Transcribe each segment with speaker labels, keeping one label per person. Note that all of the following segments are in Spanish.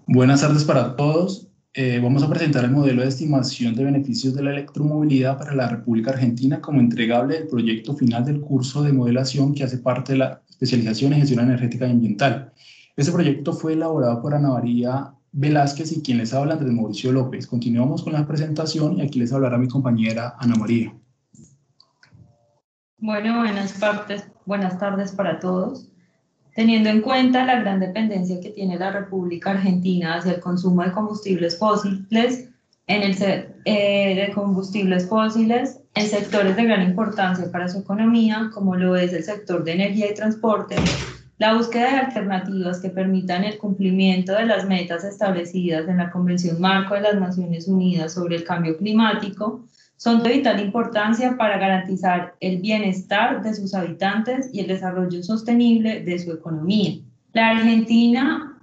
Speaker 1: Buenas tardes para todos. Vamos a presentar el modelo de estimación de beneficios de la electromovilidad para la República Argentina como entregable del proyecto final del curso de modelación que hace parte de la especialización en gestión energética y ambiental. Este proyecto fue elaborado por Ana María Velázquez y quien les habla, Andrés Mauricio López. Continuamos con la presentación y aquí les hablará mi compañera Ana María.
Speaker 2: Bueno, buenas tardes para todos. Teniendo en cuenta la gran dependencia que tiene la República Argentina hacia el consumo de combustibles fósiles, en sectores de gran importancia para su economía, como lo es el sector de energía y transporte, la búsqueda de alternativas que permitan el cumplimiento de las metas establecidas en la Convención Marco de las Naciones Unidas sobre el Cambio Climático son de vital importancia para garantizar el bienestar de sus habitantes y el desarrollo sostenible de su economía. La Argentina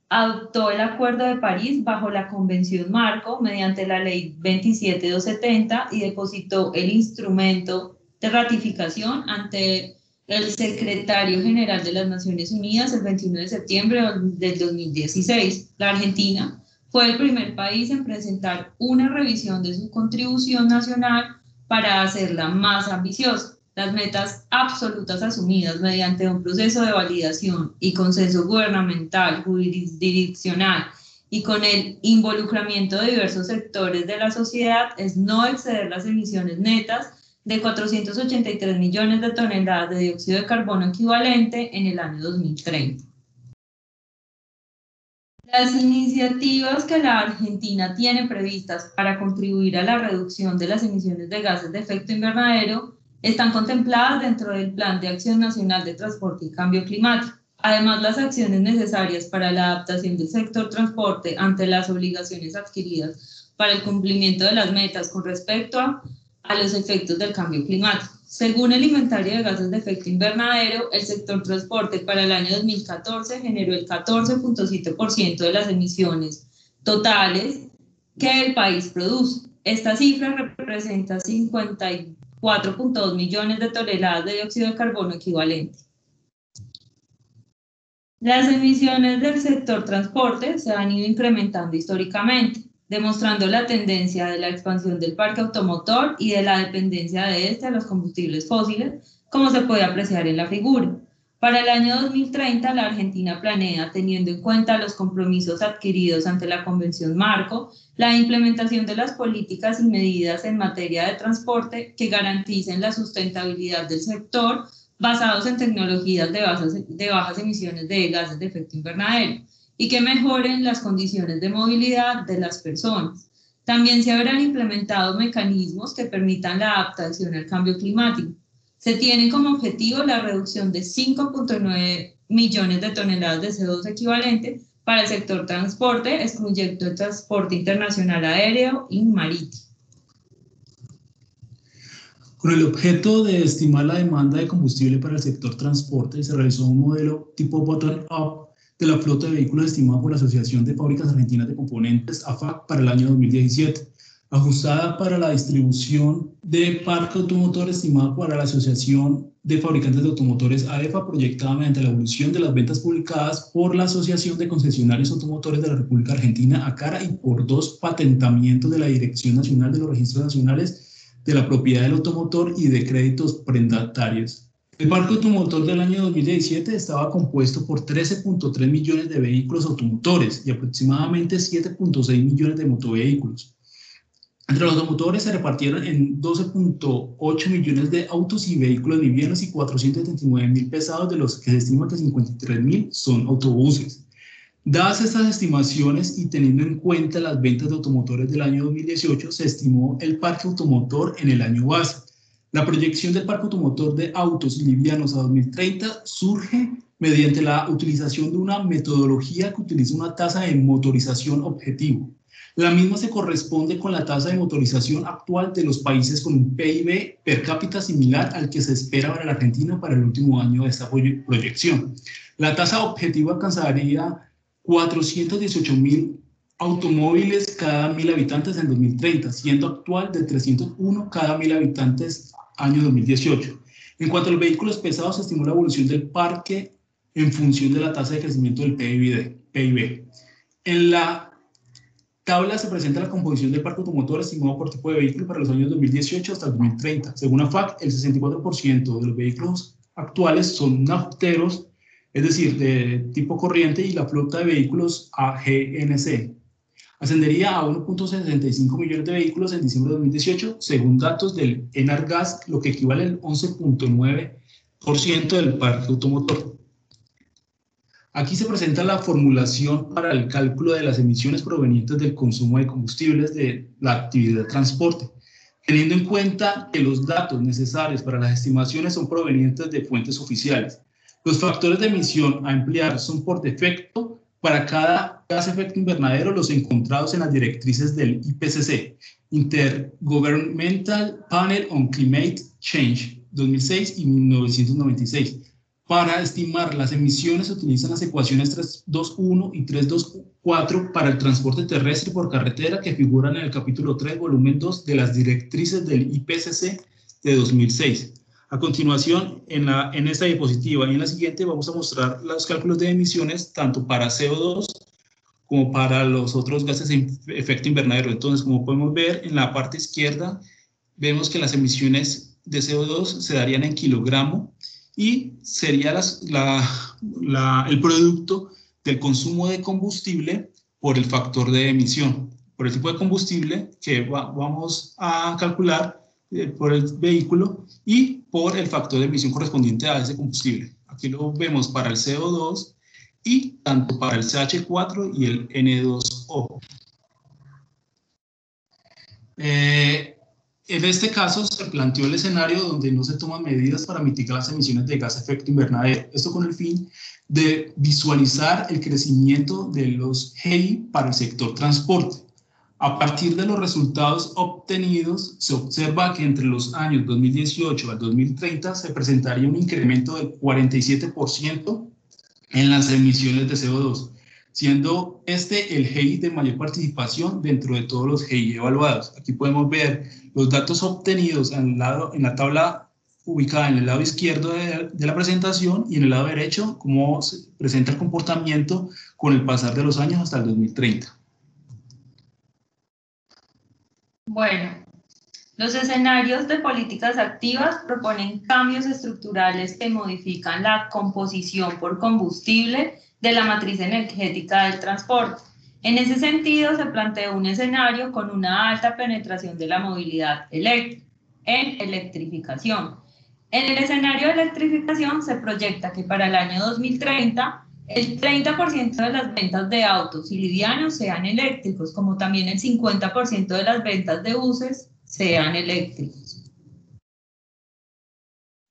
Speaker 2: adoptó el Acuerdo de París bajo la Convención Marco mediante la Ley 27270 y depositó el instrumento de ratificación ante el Secretario General de las Naciones Unidas el 21 de septiembre del 2016. La Argentina fue el primer país en presentar una revisión de su contribución nacional para hacerla más ambiciosa. Las metas absolutas asumidas mediante un proceso de validación y consenso gubernamental, jurisdiccional y con el involucramiento de diversos sectores de la sociedad es no exceder las emisiones netas de 483 millones de toneladas de dióxido de carbono equivalente en el año 2030. Las iniciativas que la Argentina tiene previstas para contribuir a la reducción de las emisiones de gases de efecto invernadero están contempladas dentro del Plan de Acción Nacional de Transporte y Cambio Climático. Además, las acciones necesarias para la adaptación del sector transporte ante las obligaciones adquiridas para el cumplimiento de las metas con respecto a los efectos del cambio climático. Según el inventario de gases de efecto invernadero, el sector transporte para el año 2014 generó el 14.7% de las emisiones totales que el país produce. Esta cifra representa 54.2 millones de toneladas de dióxido de carbono equivalente. Las emisiones del sector transporte se han ido incrementando históricamente, demostrando la tendencia de la expansión del parque automotor y de la dependencia de este a los combustibles fósiles, como se puede apreciar en la figura. Para el año 2030, la Argentina planea, teniendo en cuenta los compromisos adquiridos ante la Convención Marco, la implementación de las políticas y medidas en materia de transporte que garanticen la sustentabilidad del sector basados en tecnologías de bajas emisiones de gases de efecto invernadero y que mejoren las condiciones de movilidad de las personas. También se habrán implementado mecanismos que permitan la adaptación al cambio climático. Se tiene como objetivo la reducción de 5.9 millones de toneladas de CO2 equivalente para el sector transporte, excluyendo el transporte internacional aéreo y marítimo.
Speaker 1: Con el objeto de estimar la demanda de combustible para el sector transporte, se realizó un modelo tipo bottom-up de la flota de vehículos estimada por la Asociación de Fábricas Argentinas de Componentes, AFAC, para el año 2017, ajustada para la distribución de parque automotor estimada para la Asociación de Fabricantes de Automotores, AEFA, proyectada mediante la evolución de las ventas publicadas por la Asociación de Concesionarios Automotores de la República Argentina, ACARA, y por 2 patentamientos de la Dirección Nacional de los Registros Nacionales de la Propiedad del Automotor y de créditos prendatarios. El parque automotor del año 2017 estaba compuesto por 13.3 millones de vehículos automotores y aproximadamente 7.6 millones de motovehículos. Entre los automotores se repartieron en 12.8 millones de autos y vehículos livianos y 479.000 pesados, de los que se estima que 53.000 son autobuses. Dadas estas estimaciones y teniendo en cuenta las ventas de automotores del año 2018, se estimó el parque automotor en el año base. La proyección del parque automotor de autos livianos a 2030 surge mediante la utilización de una metodología que utiliza una tasa de motorización objetivo. La misma se corresponde con la tasa de motorización actual de los países con un PIB per cápita similar al que se espera para la Argentina para el último año de esta proyección. La tasa objetiva alcanzaría 418.000 automóviles cada 1.000 habitantes en 2030, siendo actual de 301 cada 1.000 habitantes año 2018. En cuanto a los vehículos pesados, se estimó la evolución del parque en función de la tasa de crecimiento del PIB. En la tabla se presenta la composición del parque automotor estimado por tipo de vehículo para los años 2018 hasta el 2030. Según AFAC, el 64% de los vehículos actuales son nafteros, es decir, de tipo corriente, y la flota de vehículos AGNC ascendería a 1.65 millones de vehículos en diciembre de 2018, según datos del Enargas, lo que equivale al 11.9% del parque automotor. Aquí se presenta la formulación para el cálculo de las emisiones provenientes del consumo de combustibles de la actividad de transporte, teniendo en cuenta que los datos necesarios para las estimaciones son provenientes de fuentes oficiales. Los factores de emisión a emplear son por defecto para cada gas efecto invernadero los encontrados en las directrices del IPCC, Intergovernmental Panel on Climate Change, 2006 y 1996. Para estimar las emisiones se utilizan las ecuaciones 321 y 324 para el transporte terrestre por carretera que figuran en el capítulo 3, volumen 2 de las directrices del IPCC de 2006. A continuación, en esta diapositiva y en la siguiente vamos a mostrar los cálculos de emisiones tanto para CO2 como para los otros gases de efecto invernadero. Entonces, como podemos ver en la parte izquierda, vemos que las emisiones de CO2 se darían en kilogramo y sería el producto del consumo de combustible por el factor de emisión, por el tipo de combustible que vamos a calcular por el vehículo y por el factor de emisión correspondiente a ese combustible. Aquí lo vemos para el CO2 y tanto para el CH4 y el N2O. En este caso se planteó el escenario donde no se toman medidas para mitigar las emisiones de gas de efecto invernadero. Esto con el fin de visualizar el crecimiento de los GI para el sector transporte. A partir de los resultados obtenidos, se observa que entre los años 2018 al 2030 se presentaría un incremento del 47% en las emisiones de CO2, siendo este el GI de mayor participación dentro de todos los GI evaluados. Aquí podemos ver los datos obtenidos en la tabla ubicada en el lado izquierdo de la presentación y en el lado derecho cómo se presenta el comportamiento con el pasar de los años hasta el 2030.
Speaker 2: Bueno, los escenarios de políticas activas proponen cambios estructurales que modifican la composición por combustible de la matriz energética del transporte. En ese sentido, se planteó un escenario con una alta penetración de la movilidad eléctrica en electrificación. En el escenario de electrificación se proyecta que para el año 2030 el 30% de las ventas de autos y livianos sean eléctricos, como también el 50% de las ventas de buses sean eléctricos.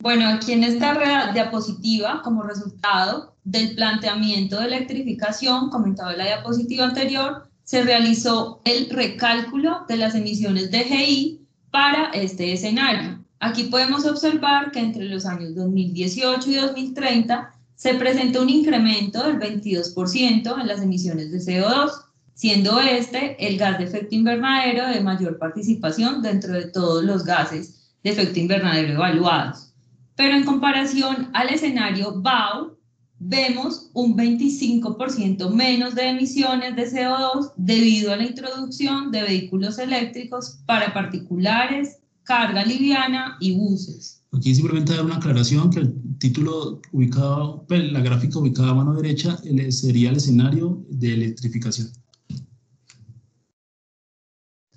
Speaker 2: Bueno, aquí en esta diapositiva, como resultado del planteamiento de electrificación, comentado en la diapositiva anterior, se realizó el recálculo de las emisiones de GI para este escenario. Aquí podemos observar que entre los años 2018 y 2030 se presenta un incremento del 22% en las emisiones de CO2, siendo este el gas de efecto invernadero de mayor participación dentro de todos los gases de efecto invernadero evaluados. Pero en comparación al escenario BAU, vemos un 25% menos de emisiones de CO2 debido a la introducción de vehículos eléctricos para particulares, carga liviana y buses.
Speaker 1: Aquí simplemente dar una aclaración que el título ubicado, la gráfica ubicada a mano derecha sería el escenario de electrificación.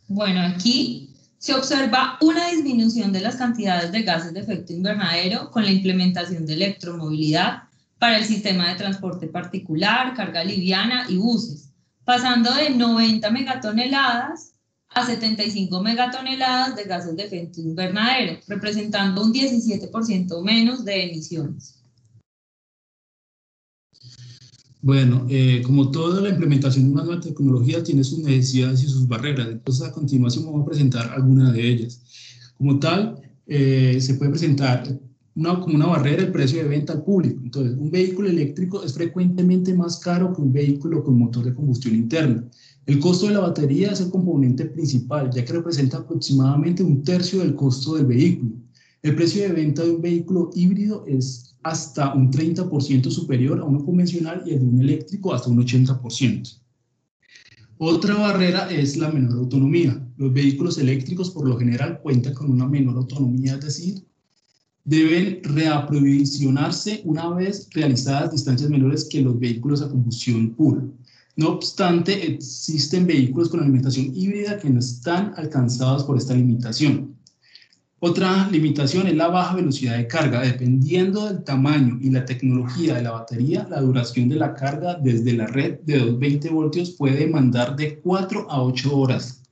Speaker 2: Bueno, aquí se observa una disminución de las cantidades de gases de efecto invernadero con la implementación de electromovilidad para el sistema de transporte particular, carga liviana y buses, pasando de 90 megatoneladas a 75 megatoneladas de gases de efecto invernadero, representando un 17% menos de emisiones.
Speaker 1: Bueno, como toda la implementación de una nueva tecnología tiene sus necesidades y sus barreras, entonces a continuación vamos a presentar algunas de ellas. Como tal, se puede presentar como una barrera el precio de venta al público. Entonces, un vehículo eléctrico es frecuentemente más caro que un vehículo con motor de combustión interna. El costo de la batería es el componente principal, ya que representa aproximadamente un tercio del costo del vehículo. El precio de venta de un vehículo híbrido es hasta un 30% superior a uno convencional y el de un eléctrico hasta un 80%. Otra barrera es la menor autonomía. Los vehículos eléctricos por lo general cuentan con una menor autonomía, es decir, deben reaprovisionarse una vez realizadas distancias menores que los vehículos a combustión pura. No obstante, existen vehículos con alimentación híbrida que no están alcanzados por esta limitación. Otra limitación es la baja velocidad de carga. Dependiendo del tamaño y la tecnología de la batería, la duración de la carga desde la red de 220 voltios puede demandar de 4 a 8 horas.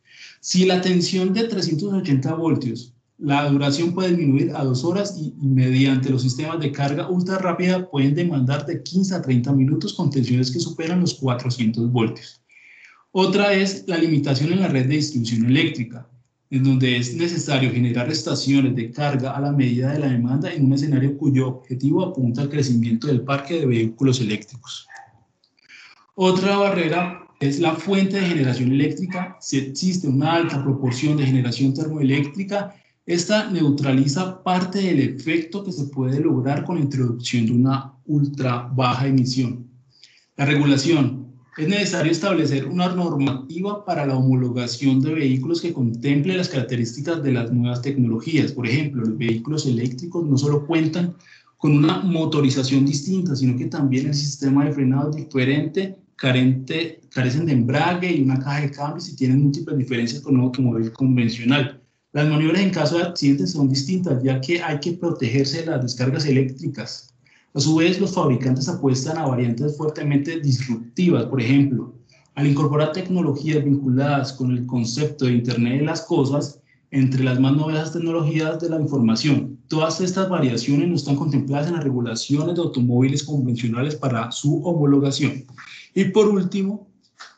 Speaker 1: Si la tensión de 380 voltios, la duración puede disminuir a 2 horas y mediante los sistemas de carga ultra rápida pueden demandar de 15 a 30 minutos con tensiones que superan los 400 voltios. Otra es la limitación en la red de distribución eléctrica, en donde es necesario generar estaciones de carga a la medida de la demanda en un escenario cuyo objetivo apunta al crecimiento del parque de vehículos eléctricos. Otra barrera es la fuente de generación eléctrica. Si existe una alta proporción de generación termoeléctrica, esta neutraliza parte del efecto que se puede lograr con la introducción de una ultra baja emisión. La regulación. Es necesario establecer una normativa para la homologación de vehículos que contemple las características de las nuevas tecnologías. Por ejemplo, los vehículos eléctricos no solo cuentan con una motorización distinta, sino que también el sistema de frenado es diferente, carecen de embrague y una caja de cambios y tienen múltiples diferencias con un automóvil convencional. Las maniobras en caso de accidentes son distintas, ya que hay que protegerse de las descargas eléctricas. A su vez, los fabricantes apuestan a variantes fuertemente disruptivas. Por ejemplo, al incorporar tecnologías vinculadas con el concepto de Internet de las Cosas, entre las más novedosas tecnologías de la información. Todas estas variaciones no están contempladas en las regulaciones de automóviles convencionales para su homologación. Y por último,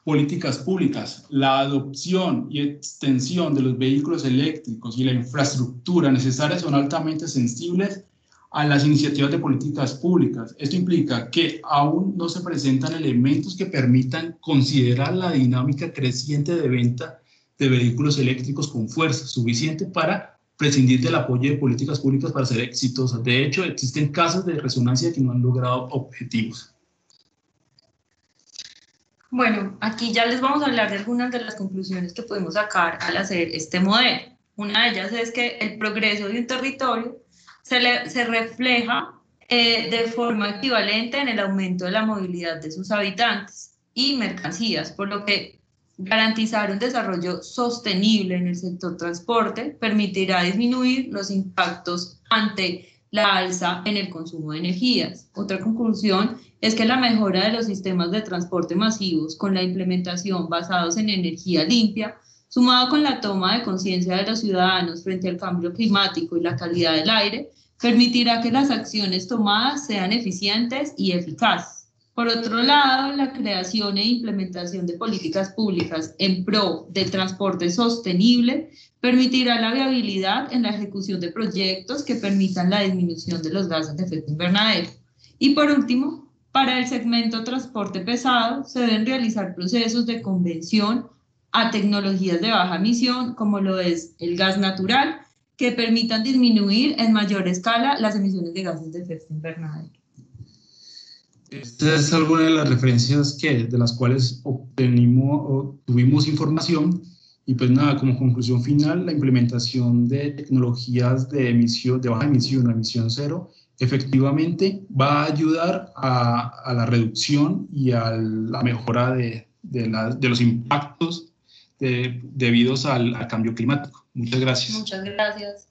Speaker 1: políticas públicas. La adopción y extensión de los vehículos eléctricos y la infraestructura necesaria son altamente sensibles a las iniciativas de políticas públicas. Esto implica que aún no se presentan elementos que permitan considerar la dinámica creciente de venta de vehículos eléctricos con fuerza suficiente para prescindir del apoyo de políticas públicas para ser exitosas. De hecho, existen casos de resonancia que no han logrado objetivos.
Speaker 2: Bueno, aquí ya les vamos a hablar de algunas de las conclusiones que podemos sacar al hacer este modelo. Una de ellas es que el progreso de un territorio se refleja de forma equivalente en el aumento de la movilidad de sus habitantes y mercancías, por lo que garantizar un desarrollo sostenible en el sector transporte permitirá disminuir los impactos ante la alza en el consumo de energías. Otra conclusión es que la mejora de los sistemas de transporte masivos con la implementación basados en energía limpia, sumado con la toma de conciencia de los ciudadanos frente al cambio climático y la calidad del aire, permitirá que las acciones tomadas sean eficientes y eficaces. Por otro lado, la creación e implementación de políticas públicas en pro del transporte sostenible permitirá la viabilidad en la ejecución de proyectos que permitan la disminución de los gases de efecto invernadero. Y por último, para el segmento transporte pesado, se deben realizar procesos de conversión a tecnologías de baja emisión, como lo es el gas natural, que permitan disminuir en mayor escala las emisiones de gases de efecto invernadero.
Speaker 1: Esta es alguna de las referencias de las cuales tuvimos información. Y pues nada, como conclusión final, la implementación de tecnologías de baja emisión, emisión cero, efectivamente va a ayudar a la reducción y a la mejora de los impactos debidos al cambio climático. Muchas gracias.
Speaker 2: Muchas gracias.